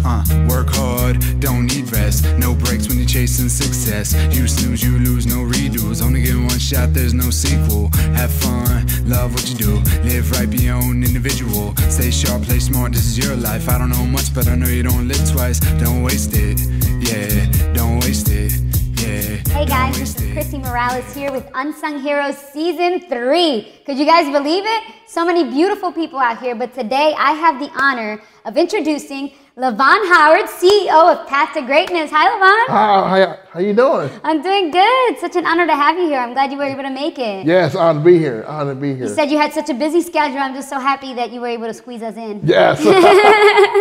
Work hard, don't need rest. No breaks when you're chasing success. You snooze, you lose, no redos. Only get one shot, there's no sequel. Have fun, love what you do. Live right, be your own individual. Stay sharp, play smart, this is your life. I don't know much, but I know you don't live twice. Don't waste it, yeah, don't waste it. Hey guys, this is Chrissy Morales here with Unsung Heroes Season 3. Could you guys believe it? So many beautiful people out here, but today I have the honor of introducing Lavon Howard, CEO of Path to Greatness. Hi, Lavon. Hi, how you doing? I'm doing good. Such an honor to have you here. I'm glad you were able to make it. Yes, honored to be here. Honored to be here. You said you had such a busy schedule. I'm just so happy that you were able to squeeze us in. Yes.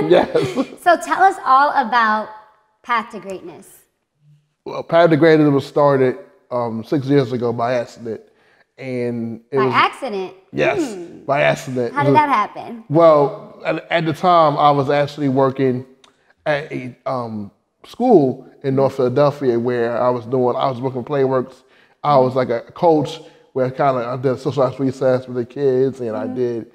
Yes. So tell us all about Path to Greatness. Well, Path to Greatness was started 6 years ago by accident. And it was, accident? Yes, by accident. How did that happen? Well, at the time, I was actually working at a school in North Philadelphia where I was working Playworks. I was like a coach where I did social recess with the kids, and I did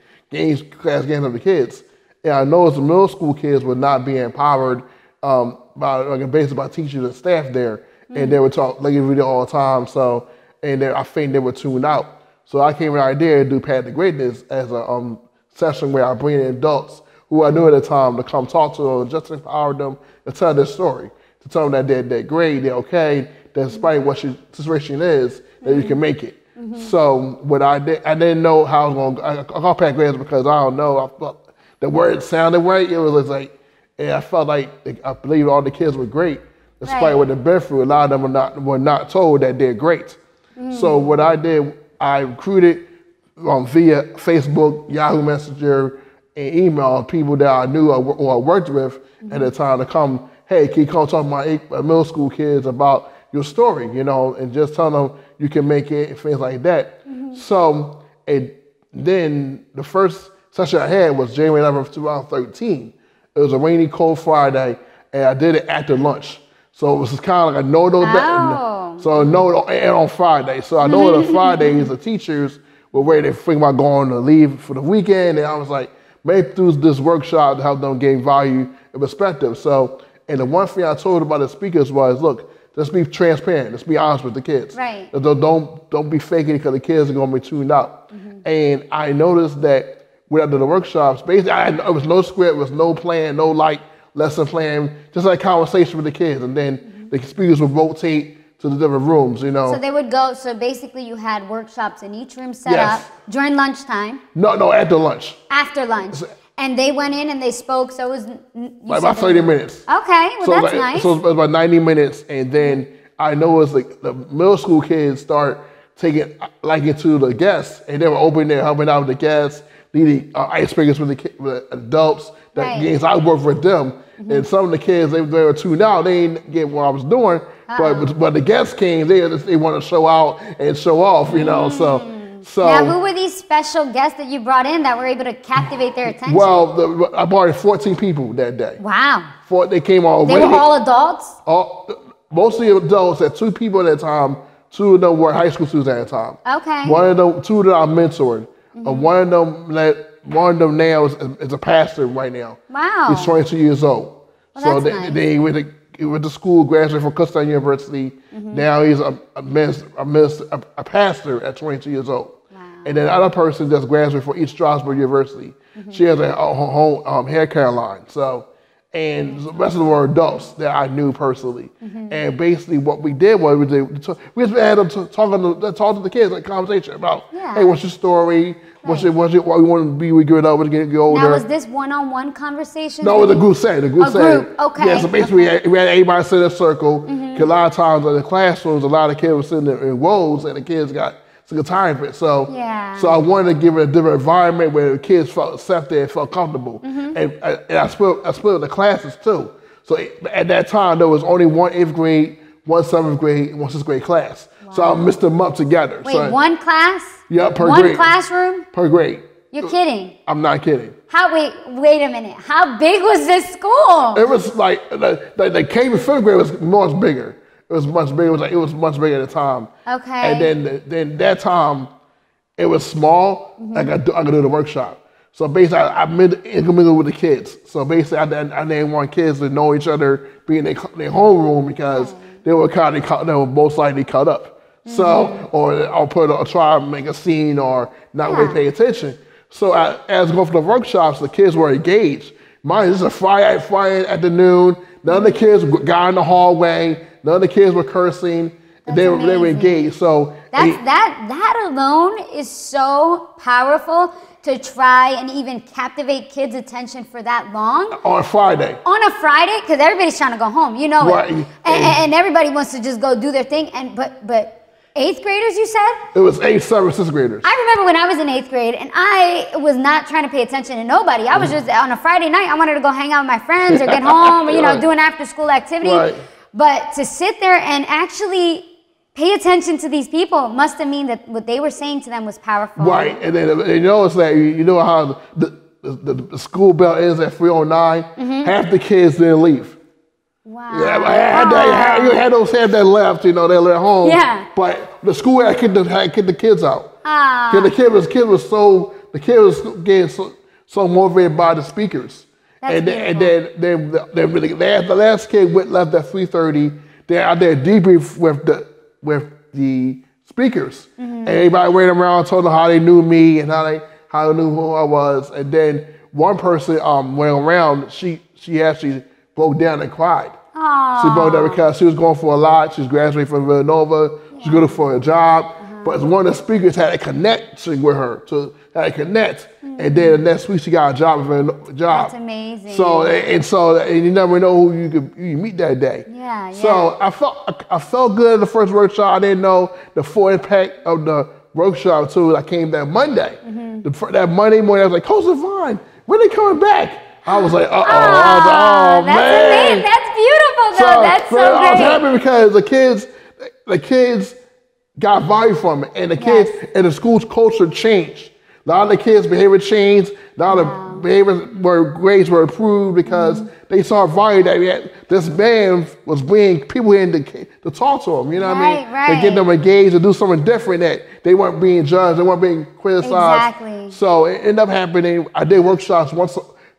class games with the kids. And I noticed the middle school kids were not being empowered by teachers and staff there, and they would talk like video all the time. So, and I think they were tuned out. So I came with an idea to do Path to Greatness as a session where I bring in adults who I knew at the time to come talk to them, just empower them to tell their story, to tell them that they're great, they're okay, that despite what your situation is, that you can make it. So what I did, I didn't know how I was going to, I called Path to Greatness because I don't know, I felt the word sounded right. It was like, and I felt like I believe all the kids were great, despite what they've been through. A lot of them were not told that they're great. So what I did, I recruited via Facebook, Yahoo Messenger, and email people that I knew or I worked with at the time to come. Hey, can you come talk to my middle school kids about your story, and just tell them you can make it and things like that. So, and then the first session I had was January 11th, 2013. It was a rainy, cold Friday, and I did it after lunch. So it was kind of like a and on Friday. So I know the Fridays, the teachers were ready to think about going to leave for the weekend, and I was like, maybe through this workshop to help them gain value and perspective. So, and the one thing I told about the speakers was, look, let's be transparent. Let's be honest with the kids. Right. Don't be faking it because the kids are going to be tuned out. And I noticed that when I did the workshops, basically, there was no script, there was no plan, no lesson plan, just like conversation with the kids. And then the speakers would rotate to the different rooms, So they would go, so basically you had workshops in each room set up during lunchtime. No, after lunch. After lunch. And they went in and they spoke, so it was... about 30 minutes. Okay, well that's nice. So it was about 90 minutes, and then I noticed the middle school kids start taking into the guests, and they were opening there, helping out with the guests, leading icebreakers with the adults, games I worked with them. And some of the kids, they were tuned out. They didn't get what I was doing, but the guests came, they wanted to show out and show off, So now, who were these special guests that you brought in that were able to captivate their attention? Well, I brought in 14 people that day. Wow. They came all. They were all adults? Mostly adults. Had 2 people at that time. 2 of them were high school students at the time. Okay. 2 of them I mentored. One of them now is a pastor right now. Wow. He's 22 years old. Well, so that's nice. they went to school, graduated from Kutztown University. Now he's a pastor at 22 years old. Wow. And then the other person just graduated from East Stroudsburg University. She has a home hair care line. So, and the rest of them were adults that I knew personally. And basically what we did was we just had them talk to the kids, like conversation about, hey, what's your story? What you want to be when you get up, when you get older? Now, was this one-on-one conversation? No, it was a group setting. Okay. Yeah, so basically we had everybody sit in a circle. Because a lot of times in the classrooms, a lot of kids were sitting in rows, and the kids got sick of time of it. So I wanted to give it a different environment where the kids felt accepted and felt comfortable. And I split the classes too. So at that time, there was only 1 8th grade, 1 7th grade, and 1 6th grade class. Wow. So I mixed them up together. Wait, one class? Yeah, per grade. One classroom? Per grade. You're kidding? I'm not kidding. Wait a minute. How big was this school? It was like, the K to 5th grade was much bigger. It was much bigger. It was much bigger at the time. Okay. And then that time, it was small. I could do the workshop. So basically, I intermingled with the kids. So basically, I didn't want kids to know each other, be in their homeroom because they were most likely cut up. So, or try to make a scene or not really pay attention. So as going for the workshops, the kids were engaged. Mine is a Friday afternoon. None of the kids got in the hallway. None of the kids were cursing. They were engaged. So that alone is so powerful to try and even captivate kids' attention for that long. On a Friday. On a Friday, because everybody's trying to go home, you know right. it. And everybody wants to just go do their thing. But 8th graders, you said? It was 8th, 7th, 6th graders. I remember when I was in 8th grade and I was not trying to pay attention to nobody. I was just on a Friday night, I wanted to go hang out with my friends or get home or, do an after school activity. Right. But to sit there and actually pay attention to these people must have mean that what they were saying to them was powerful. Right. And then you notice that, you know how the school bell is at 3:09? Half the kids didn't leave. Wow. Yeah, you had those half that left, they left home. Yeah. But the school had kicked the kids out. Ah. The kid was getting so motivated by the speakers. That's and then the last kid left at 3:30. They're out there debrief with the speakers. And everybody went around, told them how they knew me and how they knew who I was. And then one person went around. She actually broke down and cried. Aww. She broke down because she was going for a lot. She was graduating from Villanova. She was going for a job. But one of the speakers had a connection with her. Had a connect. And then the next week she got a job. That's amazing. So you never know who you meet that day. Yeah. So I felt good at the first workshop. I didn't know the full impact of the workshop until I came that Monday. That Monday morning, I was like, Coach Lavon, when are they coming back? I was like, oh that's man. Amazing. That's beautiful, though. That's so great. I was happy because the kids got value from it, and the kids and the school's culture changed. A lot of the kids' behavior changed. A lot of grades were improved because they saw value that this band was bringing people in to talk to them. You know what I mean? Right. To get them engaged and do something different that they weren't being judged, they weren't being criticized. Exactly. So it ended up happening. I did workshops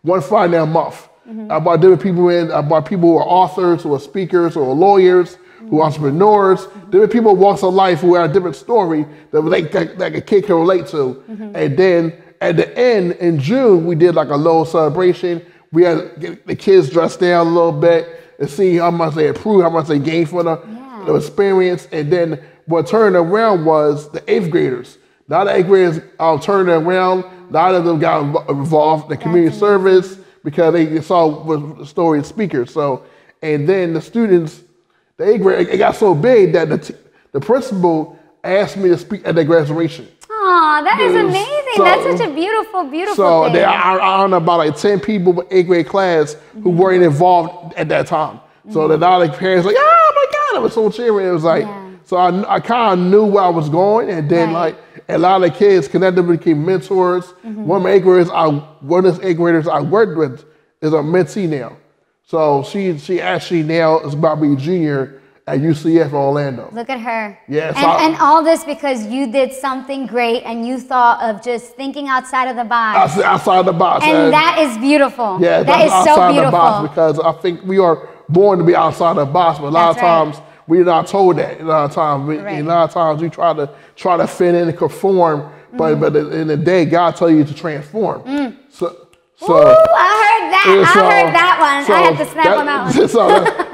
one Friday a month. I brought different people in. I brought people who are authors, who are speakers, who are lawyers, who are entrepreneurs, different people walks of life who had a different story that a kid can relate to. And then at the end, in June, we did like a little celebration. We had the kids dressed down a little bit and see how much they improved, how much they gained from the experience. And then what turned around was the 8th graders. Now the 8th graders turned around. A lot of them got involved in community service because they saw the story of speakers. So, and then the students, the 8th grade, it got so big that the principal asked me to speak at their graduation. Aw, that is amazing. That's such a beautiful thing. So I don't know about like 10 people in 8th grade class who weren't involved at that time. So that all the parents like, oh my God, it was so cheering. It was like, so I kind of knew where I was going, and then like a lot of the kids connected, became mentors. One of the 8th graders I worked with is a mentee now. So she actually now is about to be a junior at UCF Orlando. Look at her. Yeah. And all this because you did something great and you thought of just thinking outside of the box. Outside the box. And that is beautiful. Yeah, that is so beautiful. The box because I think we are born to be outside the box, but a lot of times we're not told that. A lot of times we try to fit in and conform, but in the day God tells you to transform. So ooh, I heard that. I heard that one. So I had to snap on that one. So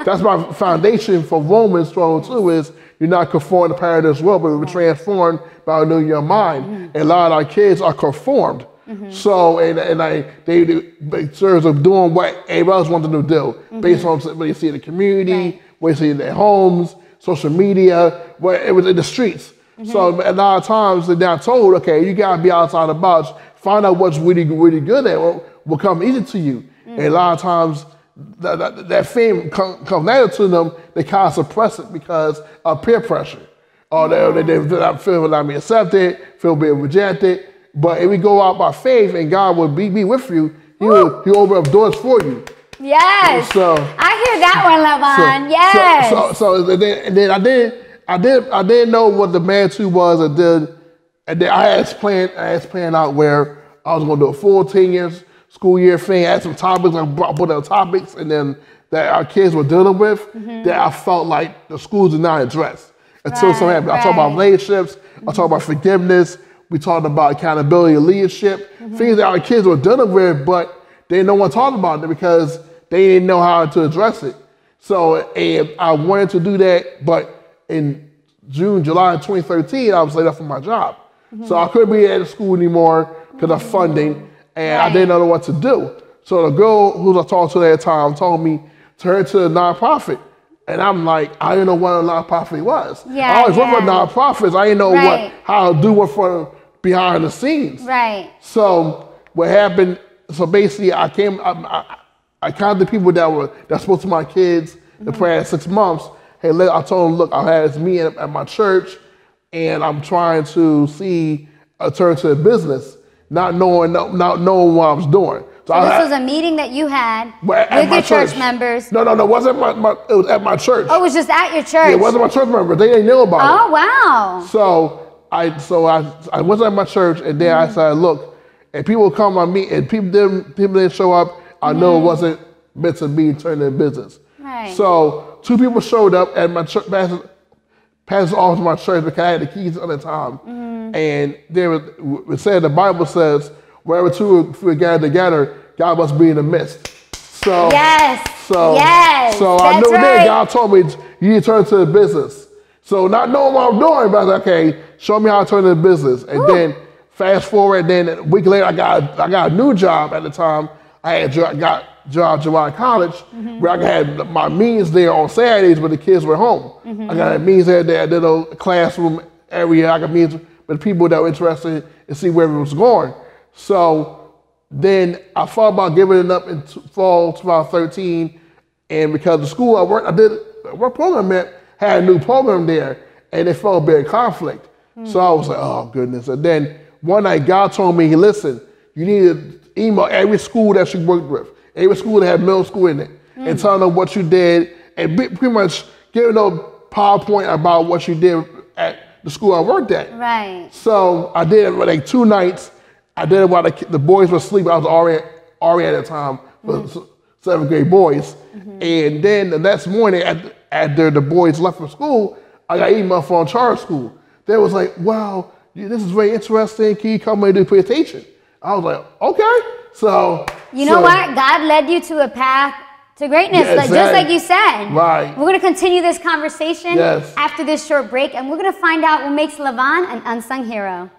that's my foundation for Romans 12:2 is you're not conformed to the pattern of this world, but we're transformed by renewing your mind. And a lot of our kids are conformed. So they serve of doing what everybody else wants them to do, based on what they see in the community, what they see in their homes, social media, what it was in the streets. So a lot of times they're not told, okay, you gotta be outside the box, find out what's really, really good at, what will come easy to you. And a lot of times that fame comes later to them, they kind of suppress it because of peer pressure. Or they feel not being accepted, feel being rejected. But if we go out by faith and God will be with you, He'll open up doors for you. Yes. So I hear that one, Lavon. Yes. And then I didn't know what the man too was. And then I had planned out where I was going to do a full 10 years school year thing. I had some topics, I put out topics, and then that our kids were dealing with that I felt like the schools did not address. Until something happened. I talked about relationships, I talked about forgiveness, we talked about accountability and leadership, things that our kids were dealing with, but no one talked about it because they didn't know how to address it. So, and I wanted to do that, but in July 2013, I was laid off from my job. So I couldn't be at the school anymore because of funding, and I didn't know what to do. So the girl who I talked to at that time told me, turn to a nonprofit. And I'm like, I didn't know what a nonprofit was. I always worked with nonprofits. I didn't know how to do what for behind the scenes. So what happened, so basically I contacted people that spoke to my kids the prior 6 months. Hey, I told them, look, I had this meeting at my church, and I'm trying to see a turn to a business, not knowing what I was doing. So this was a meeting that you had with your church members. No, it wasn't it was at my church. Oh, it was just at your church. Yeah, it wasn't my church members. They didn't know about it. Oh, wow. So I went at my church, and then I said, look, and people come on me, and people didn't show up. I know it wasn't meant to be turned into business. So 2 people showed up at my church, pastor's office of my church, because I had the keys at the time. And it said, the Bible says, wherever 2 or gathered together, God must be in the midst. So, so I knew that God told me you need to turn to the business. So not knowing what I'm doing, but I was like, okay, show me how to turn to the business. And then fast forward, then a week later, I got a new job at the time. I got a job at July College, where I had my meetings there on Saturdays when the kids were home. I got meetings there, I did a classroom area. I got meetings with people that were interested in see where it was going. So then I thought about giving it up in fall 2013, and because the school I did a work program at, had a new program there, and it felt a bit of conflict. So I was like, oh goodness. And then one night God told me, listen, you need to email every school that you worked with, every school that had middle school in it, and tell them what you did, and pretty much give them a PowerPoint about what you did at the school I worked at. So I did it for like 2 nights. I did it while the boys were asleep. I was already at the time for 7th grade boys. And then the next morning, after the boys left from school, I got an email from charter school. They was like, wow, this is very interesting. Can you come and do a presentation? I was like, okay. So you know what? God led you to a path to greatness, just like you said. We're going to continue this conversation after this short break, and we're going to find out what makes Lavon an unsung hero.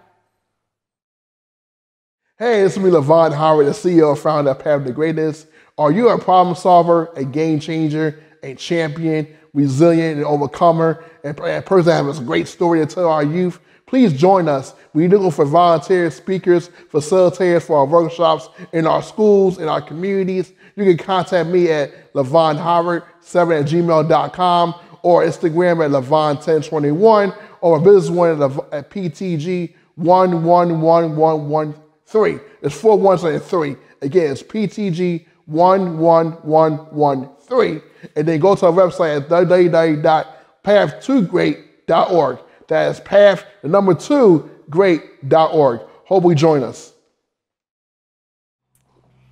Hey, it's me, Lavon Howard, the CEO and founder of Path to Greatness. Are you a problem solver, a game changer, a champion, resilient, and overcomer, and a person that has a great story to tell our youth? Please join us. We're looking for volunteers, speakers, facilitators for our workshops in our schools, in our communities. You can contact me at lavonhoward7@gmail.com or Instagram at lavon1021 or business one at PTG111113. It's 4 1s and 3. Again, it's PTG11113. And then go to our website at www.path2great.org. That is path2great.org. Hope we join us.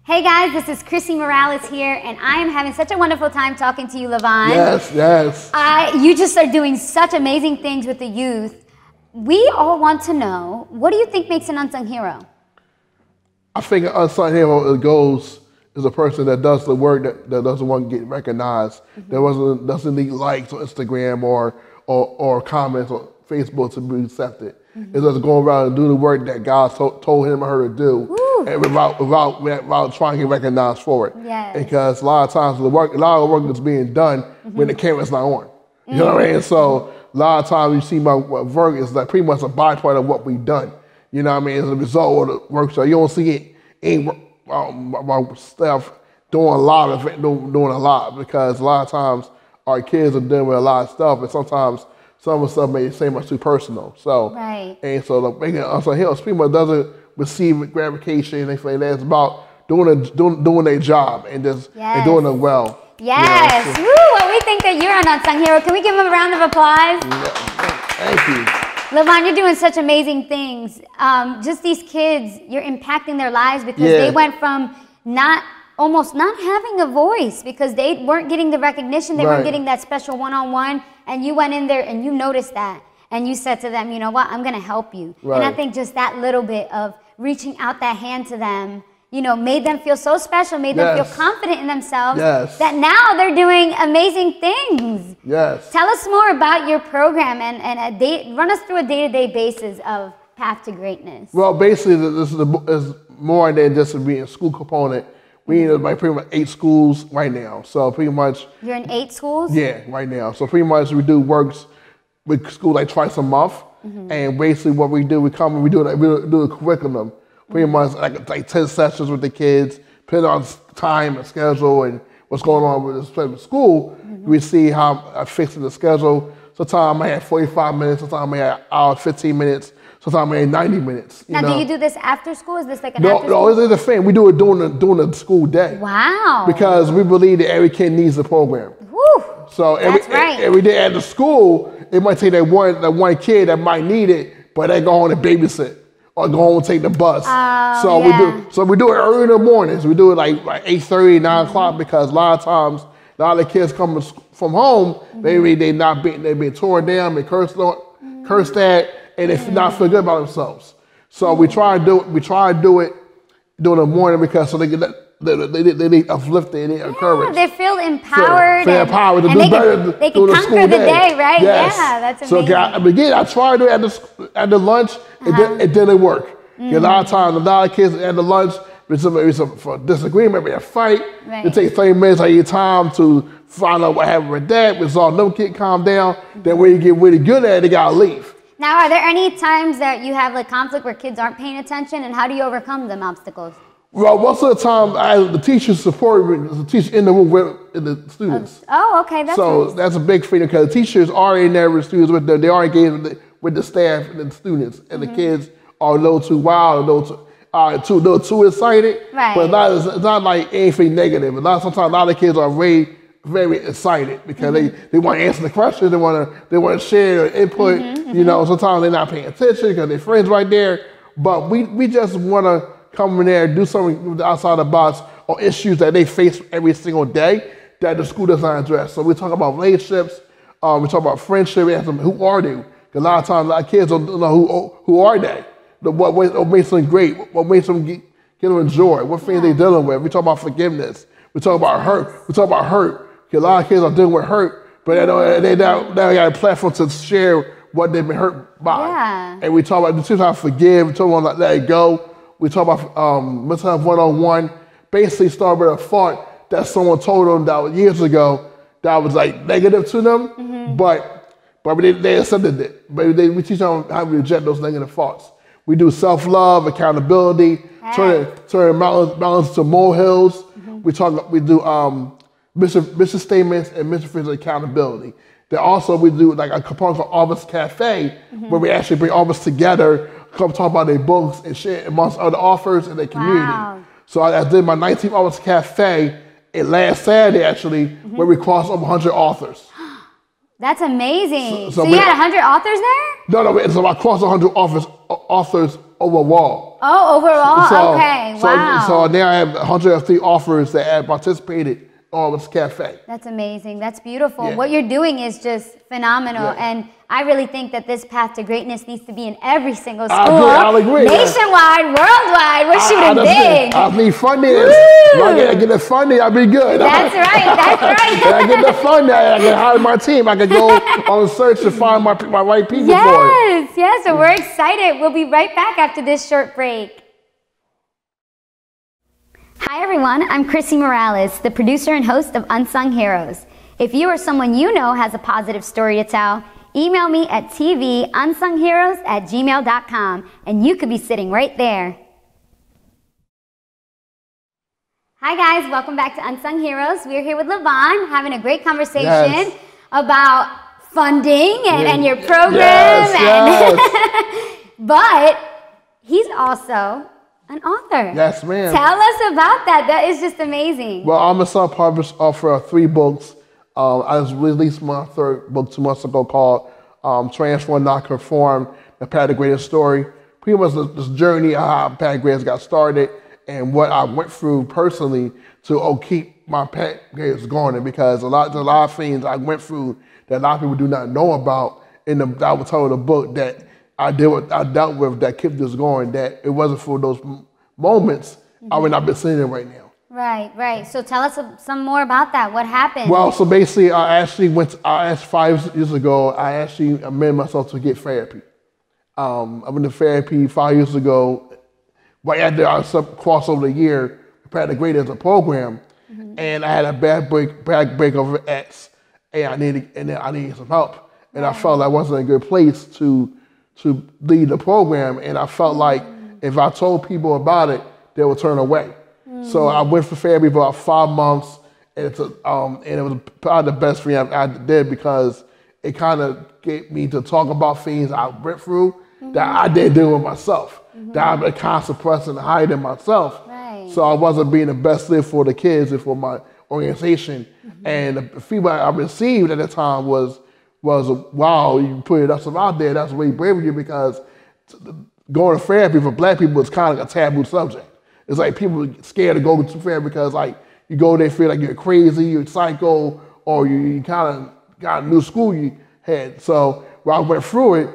Hey guys, this is Chrissy Morales here, and I am having such a wonderful time talking to you, Lavon. Yes. You just are doing such amazing things with the youth. We all want to know, what do you think makes an unsung hero? I think an unsung hero is a person that does the work that doesn't want to get recognized, that doesn't need likes on Instagram or comments on Facebook to be accepted. It doesn't go around and do the work that God told him or her to do, and without trying to get recognized for it. Because a lot of times a lot of the work is being done when the camera's not on. You know what I mean? So a lot of times you see my work is like pretty much a byproduct of what we've done. You know what I mean? As a result of the work, so you don't see it my staff doing a lot because a lot of times our kids are dealing with a lot of stuff, and sometimes some of the stuff may seem much too personal. So and so making an unsung hero, people doesn't receive gratification and things like that. It's about doing their job and just and doing it well. Yes. Woo! Well, we think that you're an unsung hero. Can we give him a round of applause? Thank you. Lavon, you're doing such amazing things. Just these kids, you're impacting their lives because they went from almost not having a voice because they weren't getting the recognition, they weren't getting that special one-on-one, and you went in there and you noticed that. And you said to them, you know what, I'm going to help you. And I think just that little bit of reaching out that hand to them, you know, made them feel so special, made them feel confident in themselves that now they're doing amazing things. Tell us more about your program and run us through a day-to-day basis of Path to Greatness. Well, basically, this is more than just being a school component. We in like pretty much 8 schools right now. So pretty much. You're in 8 schools? Yeah, right now. So pretty much we do works with school like twice a month. And basically what we do, we do a curriculum. Pretty much like 10 sessions with the kids, depending on time and schedule and what's going on with the school. We see how I fix the schedule. Sometimes I have 45 minutes, sometimes I have hour 15 minutes, sometimes I have 90 minutes. Now, do you do this after school? Is this like an after school? No, it's a thing. We do it during the school day. Wow. Because we believe that every kid needs the program. Woo. So every day at the school, it might take that one kid that might need it, but they go home and babysit or go home and take the bus. We do it early in the mornings. We do it like 8:30, 9 o'clock because a lot of times a lot of the kids come from home, they've been torn down, been cursed at, and they not feel good about themselves. So we try to do it during the morning because so they need uplifted, they need encouraged. They feel empowered. Feel empowered to do better. They can conquer the day, right? Yes. Yeah, that's amazing. So again, I try to do it at the lunch. It didn't work. A lot of times, a lot of kids at the lunch, for disagreement, maybe a fight. It takes 30 minutes of your time to find out what happened with that, resolve them, get calm down. Then when you get really good at it, they gotta leave. Now, are there any times that you have like conflict where kids aren't paying attention, and how do you overcome them obstacles? Well, most of the time, the teachers support the teacher in the room with the students. Oh, okay, that's nice. That's a big thing because the teachers are in there with students, they are engaged with the staff and the students, and the kids are a little too wild, a little too excited. Right. But it's not like anything negative. Sometimes a lot of kids are very, very excited because they want to answer the questions, they want to share their input. You know, sometimes they're not paying attention because their friends right there. But we just want to come in there and do something outside the box on issues that they face every single day that the school does not address. So we talk about relationships, we talk about friendship, we ask them, who are they? Because a lot of times, a lot of kids don't know who are they? What makes them great? What makes them get them joy? What things they dealing with? We talk about forgiveness. We talk about hurt. Because a lot of kids are dealing with hurt, but they now got a platform to share what they've been hurt by. And we talk about the two times forgive, we talk about let it go. We talk about mental health one-on-one. Basically start with a thought that someone told them that was years ago that was like negative to them, but they accepted it. But we teach them how to reject those negative thoughts. We do self-love, accountability, turn mountains to molehills. We do mission statements and mission fields of accountability. Then also we do like a component called Office Cafe, where we actually bring office together, come talk about their books and share amongst other authors in their community. So I did my 19th Office Cafe last Saturday actually, where we crossed over 100 authors. That's amazing. So you had 100 authors there? No, so I crossed 100 authors overall. Oh, overall, okay, wow. So now I have 103 authors that have participated on this cafe. That's amazing, that's beautiful. What you're doing is just phenomenal, and I really think that this path to greatness needs to be in every single school. I'll agree. Nationwide, worldwide, we're shooting big. I need funding. If I get the funding, I'll be good. That's right, that's right. If I get the funding, I can hire my team. I can go on a search to find my right people for it. Yes, so we're excited. We'll be right back after this short break. Hi everyone, I'm Chrissy Morales, the producer and host of Unsung Heroes. If you or someone you know has a positive story to tell, email me at tvunsungheroes@gmail.com and you could be sitting right there. Hi guys, welcome back to Unsung Heroes. We're here with Lavon having a great conversation about funding and your program. But he's also an author. Yes, ma'am. Tell us about that. That is just amazing. Well, I'm a self-published author of 3 books. I just released my 3rd book 2 months ago called Transform, Not Conform, the Path to Greater Story. Pretty much this journey of how Path to Greatness got started and what I went through personally to keep my Path to Greatness going. Because there's a lot of things I went through that a lot of people do not know about. I was told in the book that I dealt with that kept this going. That it wasn't for those moments, I would not be sitting here right now. Right. So tell us some more about that. What happened? Well, so basically, I asked 5 years ago, I actually admitted myself to get therapy. I went to therapy 5 years ago, right after I crossed over the year, Path to Greatness as a program, and I had a bad break over ex, and I needed some help, and I felt I wasn't in a good place to lead the program, and I felt like if I told people about it, they would turn away. So I went for therapy for about 5 months, and it was probably the best thing I did because it kind of get me to talk about things I went through that I didn't do with myself, that I've been kind of suppressing and hiding myself. Right. So I wasn't being the best fit for the kids and for my organization. And the feedback I received at the time was wow, you put yourself out there, that's really brave of you, because going to therapy for black people is kind of like a taboo subject. It's like people are scared to go to therapy because like you go there, feel like you're crazy, you're psycho, or you kind of got a new school you had. So when I went through it,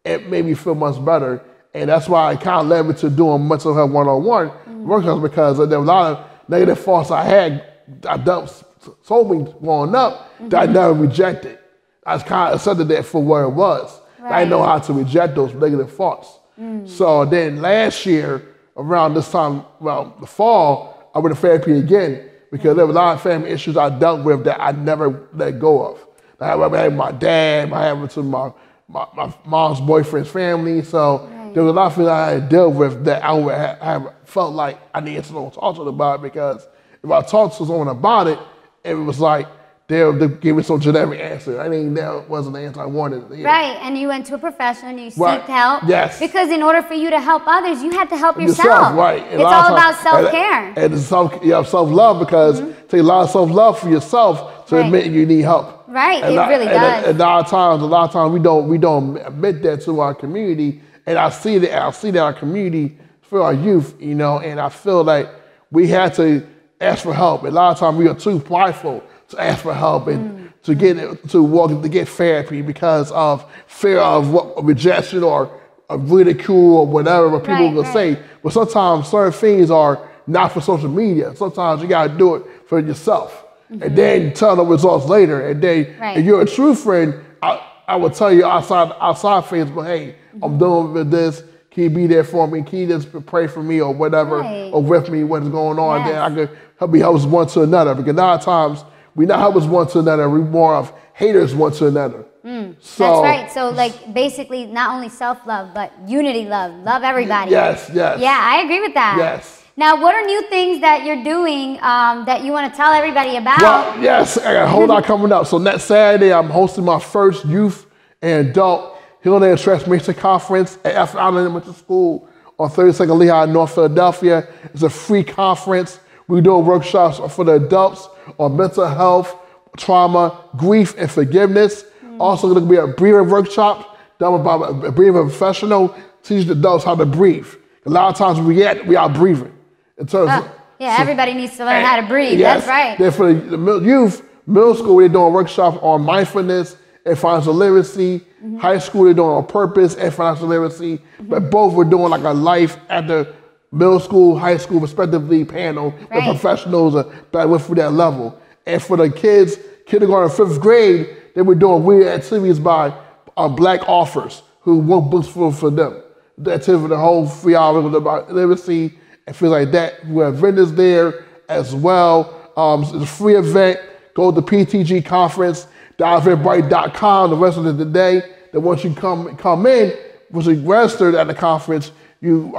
it made me feel much better. And that's why I kind of led me to doing mental health one-on-one workshops, because there were a lot of negative thoughts I had that told me growing up that I never rejected. I was kind of accepted that for what it was. Right. I didn't know how to reject those negative thoughts. So then last year, around this time, the fall, I went to therapy again because there were a lot of family issues I dealt with that I never let go of. I had my dad, I had to my mom's boyfriend's family. So there was a lot of things I had dealt with that I felt like I needed someone to talk to about, because if I talked to someone about it, it was like they'll give me some generic answer. I mean, that wasn't the answer I wanted to hear. Right, and you went to a professional and you seeked help. Yes. Because in order for you to help others, you had to help yourself. Right. It's all about self-care. And self-love, because it takes a lot of self-love for yourself to admit you need help. Right, it really does. And a lot of times we don't admit that to our community. And I see that in our community for our youth, and I feel like we had to ask for help. A lot of times we are too prideful to ask for help and to get therapy because of fear of rejection or of ridicule or whatever what people will say. But sometimes certain things are not for social media. Sometimes you gotta do it for yourself. And then tell the results later. And then if you're a true friend, I will tell you outside things, but hey, I'm dealing with this. Can you be there for me? Can you just pray for me or whatever, or with me, what's going on? Then I could help us one to another. Because a lot of times, we not help us one to another, we more of haters one to another. So, that's right. So like basically not only self-love, but unity love. Love everybody. Yes. Yeah, I agree with that. Yes. Now, what are new things that you're doing that you want to tell everybody about? Well, yes, I got a whole lot coming up. So next Saturday, I'm hosting my first youth and adult Healing and Transformation Conference at F. Allen Elementary School on 32nd Lehigh, North Philadelphia. It's a free conference. We're doing workshops for the adults on mental health, trauma, grief, and forgiveness. Also going to be a breathing workshop done by a breathing professional, teaching the adults how to breathe. A lot of times we are breathing. In terms everybody needs to learn how to breathe. Yes, that's right. Then for the youth, middle school, they're doing workshops on mindfulness and financial literacy. High school, they're doing on purpose and financial literacy. But both we're doing like a life at the middle school, high school, respectively, panel with professionals that went through that level. And for the kids, kindergarten, 5th grade, they were doing weird activities by black authors who wrote books for them. The activity, the whole 3 hours about literacy and things like that. We have vendors there as well. It's a free event. Go to the PTG conference, eventbrite.com the rest of the day. Then once you come in, once you registered at the conference, you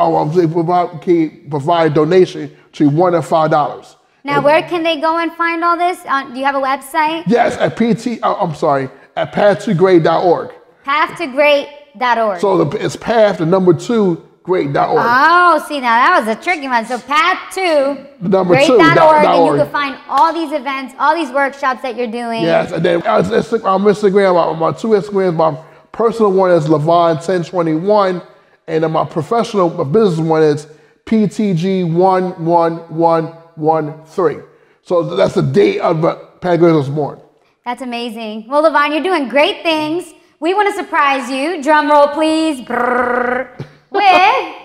provide a donation to $1 and $5. Now, where can they go and find all this? Do you have a website? Yes, at path2great.org. Path2great.org. So it's path2great.org. Oh, see, now that was a tricky one. So path2great.org, and you can find all these events, all these workshops that you're doing. Yes, and then on Instagram, my two Instagrams, personal one is Lavon 1021, and then my business one is PTG 11113. So that's the date of Patagonia was born. That's amazing. Well, Lavon, you're doing great things. We want to surprise you. Drum roll, please. Brrr, with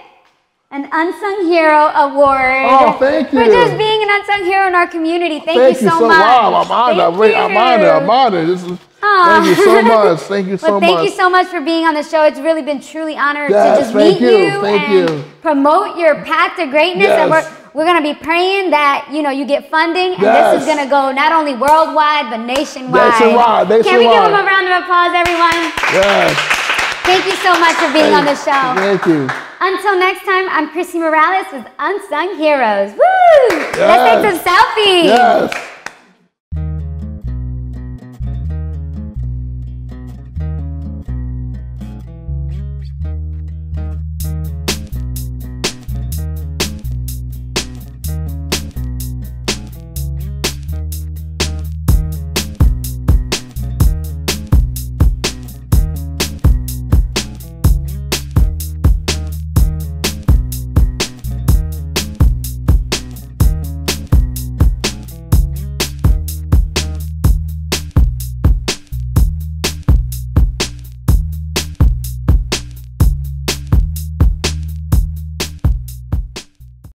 an Unsung Hero Award. Oh, thank you. For just being an unsung hero in our community. Thank you so much. Wow, I'm honored. I'm honored. Thank you so much. Thank you so much. Thank you so much for being on the show. It's really been truly honored to just meet you and promote your path to greatness. Yes. And we're going to be praying that, you know, you get funding, and this is going to go not only worldwide, but nationwide. Can we give them a round of applause, everyone? Yes. Thank you so much for being on the show. Thank you. Until next time, I'm Chrissy Morales with Unsung Heroes. Woo! Yes. Let's take some selfies. Yes.